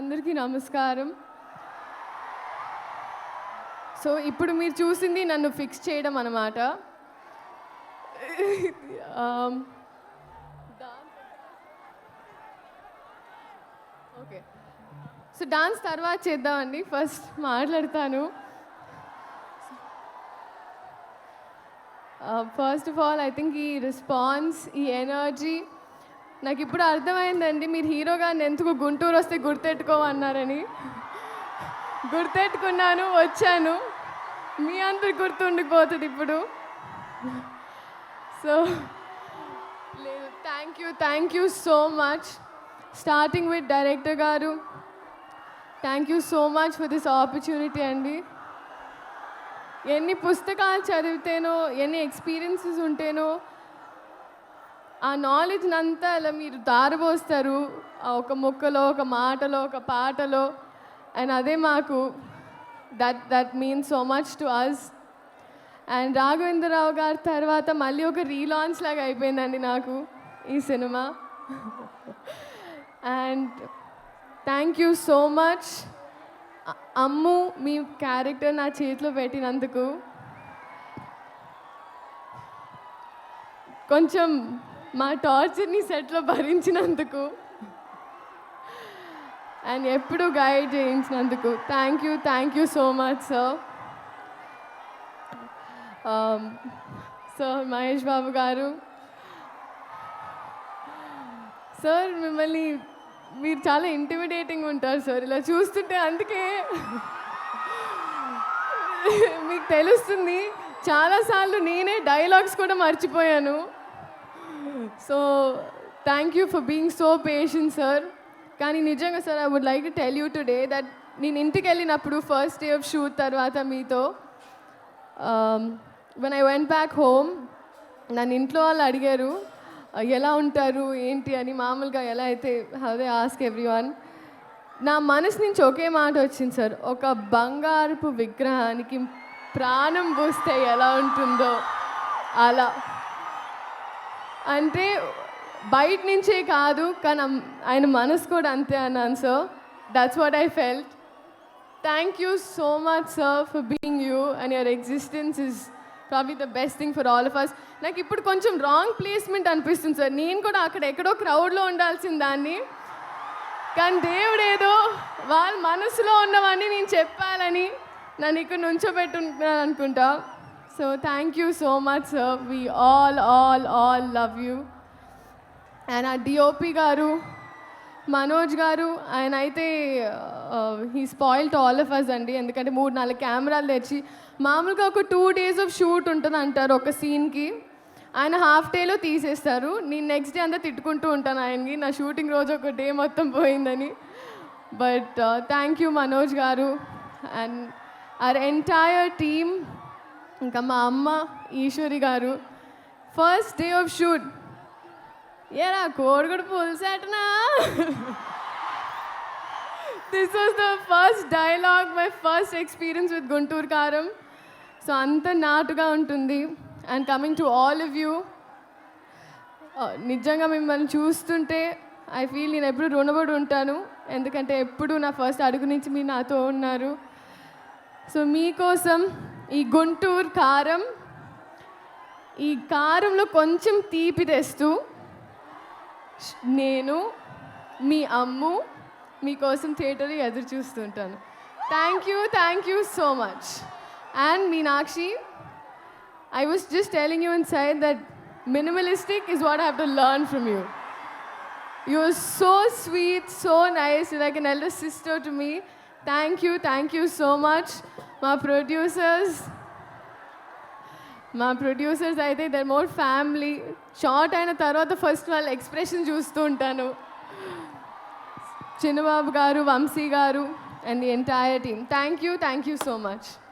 అందరికీ నమస్కారం. సో ఇప్పుడు మీరు చూసింది నన్ను ఫిక్స్ చేయడం అన్నమాట. ఓకే, సో డాన్స్ తర్వాత చేద్దామండి. ఫస్ట్ మాట్లాడతాను. First of all I think ఈ రెస్పాన్స్, ఈ ఎనర్జీ నాకు ఇప్పుడు అర్థమైందండి. మీరు హీరో గారిని ఎందుకు గుంటూరు వస్తే గుర్తెట్టుకోమన్నారని. గుర్తెట్టుకున్నాను, వచ్చాను. మీ అందరు గుర్తుండిపోతుంది ఇప్పుడు. సో లేదు, thank you so much. Starting with director గారు, thank you so much for this opportunity అండి. ఎన్ని పుస్తకాలు చదివితేనో, ఎన్ని ఎక్స్పీరియన్సెస్ ఉంటేనో ఆ నాలెడ్జ్ని అంతా అలా మీరు దారబోస్తారు ఒక ముక్కలో, ఒక మాటలో, ఒక పాటలో. అండ్ అదే మాకు that means so much to us. And Raghavendra Rao గారి తర్వాత మళ్ళీ ఒక రీలాంచ్ లాగా అయిపోయిందండి నాకు ఈ సినిమా. And thank you so much Ammu, మీ క్యారెక్టర్ నా చేతిలో పెట్టినందుకు. కొంచెం మా టార్చర్ని సెట్లో భరించినందుకు అండ్ ఎప్పుడు గైడ్ చేయించినందుకు thank you so much sir. Sir Mahesh Babu garu, sir మిమ్మల్ని మీరు చాలా ఇంటిమిడేటింగ్ ఉంటారు సార్. ఇలా చూస్తుంటే అందుకే మీకు తెలుస్తుంది. చాలాసార్లు నేనే డైలాగ్స్ కూడా మర్చిపోయాను. So thank you for being so patient sir. కానీ నిజంగా sir, I would like to tell you today that నేను ఇంటికి వెళ్ళినప్పుడు ఫస్ట్ డే ఆఫ్ షూట్ తర్వాత మీతో when I went back home, నన్ను ఇంట్లో వాళ్ళు అడిగారు ఎలా ఉంటారు ఏంటి అని. మామూలుగా ఎలా అయితే హౌ దే ఆస్క్ ఎవ్రీవన్. నా మనసు నుంచి ఒకే మాట వచ్చింది సార్, ఒక బంగారపు విగ్రహానికి ప్రాణం పోస్తే ఎలా ఉంటుందో అలా. అంటే బయట నుంచే కాదు, కానీ ఆయన మనసు కూడా అంతే అన్నాను sir. That's what I felt. Thank you so much sir for being you and your existence is probably the best thing for all of us. నాకు ఇప్పుడు కొంచెం రాంగ్ ప్లేస్మెంట్ అనిపిస్తుంది సార్. నేను కూడా అక్కడ ఎక్కడో క్రౌడ్లో ఉండాల్సిన దాన్ని, కానీ దేవుడు ఏదో వాళ్ళ మనసులో ఉన్నవన్నీ నేను చెప్పాలని నన్ను ఇక్కడ నుంచోబెట్టుకుంటున్నాను అనుకుంటా. So thank you so much sir. We all love you. And uh DOP గారు మనోజ్ గారు, ఆయన అయితే he spoiled all of us అండి. ఎందుకంటే 3-4 కెమెరాలు తెచ్చి, మామూలుగా ఒక 2 days ఆఫ్ షూట్ ఉంటుంది అంటారు ఒక సీన్కి, ఆయన హాఫ్ డేలో తీసేస్తారు. నేను నెక్స్ట్ డే అంతా తిట్టుకుంటూ ఉంటాను ఆయనకి, నా షూటింగ్ రోజు ఒక డే మొత్తం పోయిందని. బట్ థ్యాంక్ యూ మనోజ్ గారు అండ్ అవర్ ఎంటైర్ టీమ్. ఇంకా మా అమ్మ ఈశ్వరి గారు, ఫస్ట్ డే ఆఫ్ షూట్ ఏరా కోడిగుడు పులిసేటనా. This was the first dialogue, my first experience with Guntur Kaaram. So అంత నాటుగా ఉంటుంది. And coming to all of you, నిజంగా మిమ్మల్ని చూస్తుంటే ఐ ఫీల్ నేను ఎప్పుడు రుణపడి ఉంటాను. ఎందుకంటే ఎప్పుడు నా ఫస్ట్ అడుగు నుంచి మీరు నాతో ఉన్నారు. సో మీకోసం ఈ గుంటూరు కారం, ఈ కారంలో కొంచెం తీపి తెస్తూ నేను మీ అమ్ము మీకోసం థియేటర్లో ఎదురు చూస్తుంటాను. Thank you so much. And Meenakshi, I was just telling you inside that minimalistic is what I have to learn from you. You're so sweet, so nice. You're like an elder sister to me. Thank you so much. My producers అయితే they're more family. Short అయిన తర్వాత first వాళ్ళ expression చూస్తూ ఉంటాను. చిన్నబాబు గారు, వంశీ గారు and the entire team, thank you so much.